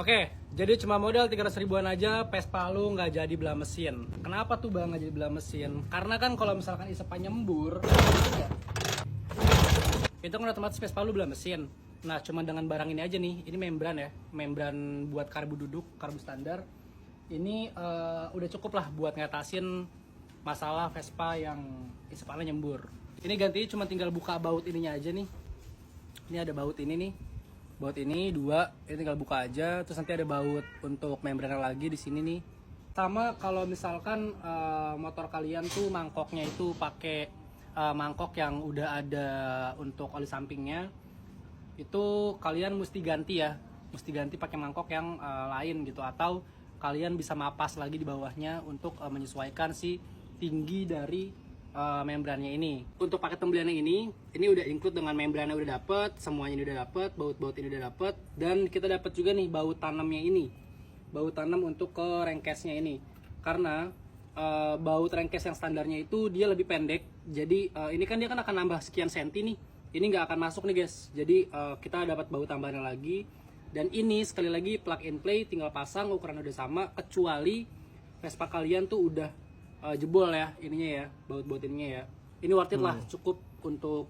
Oke, jadi cuma modal 300 ribuan aja Vespa lu nggak jadi belah mesin. Kenapa tuh bang nggak jadi belah mesin? Karena kan kalau misalkan isepnya nyembur, itu kan otomatis Vespa lu belah mesin. Nah, cuma dengan barang ini aja nih, ini membran ya, membran buat karbu duduk, karbu standar. Ini udah cukup lah buat ngatasin masalah Vespa yang isepnya nyembur. Ini gantinya cuma tinggal buka baut ininya aja nih. Ini ada baut ini nih. Baut ini dua, ini tinggal buka aja. Terus nanti ada baut untuk membrannya lagi di sini nih. Sama kalau misalkan motor kalian tuh mangkoknya itu pakai mangkok yang udah ada untuk oli sampingnya, itu kalian mesti ganti ya, mesti ganti pakai mangkok yang lain gitu. Atau kalian bisa mapas lagi di bawahnya untuk menyesuaikan si tinggi dari membrannya ini. Untuk paket pembeliannya ini udah include dengan membrannya udah dapet, semuanya ini udah dapet, baut-baut ini udah dapet, dan kita dapat juga nih baut tanamnya ini, baut tanam untuk ke rengkesnya ini. Karena baut rengkes yang standarnya itu dia lebih pendek, jadi ini kan dia kan akan nambah sekian senti nih, ini nggak akan masuk nih guys. Jadi kita dapat baut tambahannya lagi, dan ini sekali lagi plug and play, tinggal pasang, ukuran udah sama, kecuali Vespa kalian tuh udah jebol ya ininya ya, baut-baut ininya ya. Ini worth it lah, cukup untuk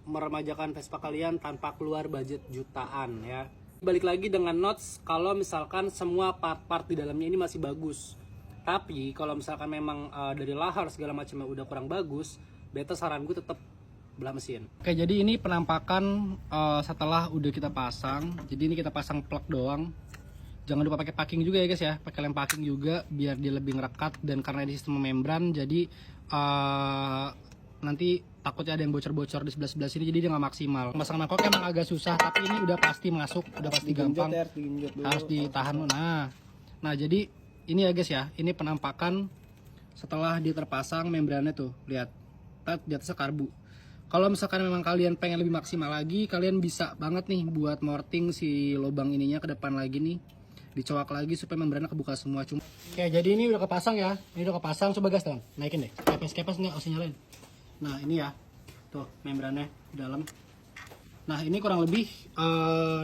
meremajakan Vespa kalian tanpa keluar budget jutaan ya. Balik lagi dengan notes, kalau misalkan semua part-part di dalamnya ini masih bagus, tapi kalau misalkan memang dari lahar segala macamnya udah kurang bagus, beta saran gue tetap belah mesin. Oke, jadi ini penampakan setelah udah kita pasang. Jadi ini kita pasang plug doang. Jangan lupa pakai packing juga ya guys ya, pakai lem packing juga biar dia lebih ngerekat. Dan karena ini sistem membran, jadi nanti takutnya ada yang bocor-bocor di sebelah sini, jadi dia nggak maksimal. Pasang mangkok emang agak susah, tapi ini udah pasti masuk, udah pasti gampang. Harus ditahan. Nah jadi ini ya guys ya, ini penampakan setelah dia terpasang membrannya tuh, lihat di atasnya karbu. Kalau misalkan memang kalian pengen lebih maksimal lagi, kalian bisa banget nih buat morting si lubang ininya ke depan lagi nih, dicowak lagi supaya membrannya kebuka semua. Oke, jadi ini udah kepasang ya, ini udah kepasang. Coba gas dong, naikin deh, kepes nggak usah nyalain. Nah ini ya, tuh membrannya di dalam. Nah ini kurang lebih,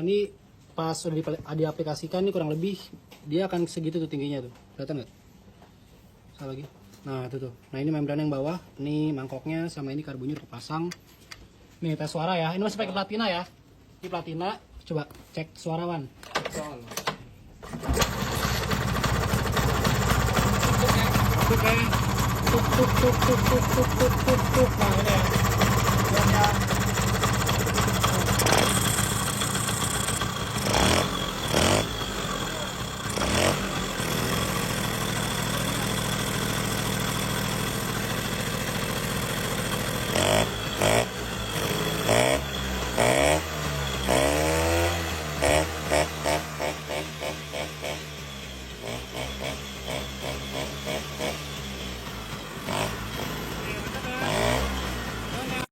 ini pas sudah diaplikasikan, ini kurang lebih dia akan segitu tuh tingginya tuh, kelihatan nggak? Salah lagi. Nah itu tuh, nah ini membran yang bawah, ini mangkoknya sama ini karbunya udah kepasang. Nih tes suara ya, ini masih pakai platina ya, ini platina. Coba cek suara Wan. Oke, tuk. Nah ini ya,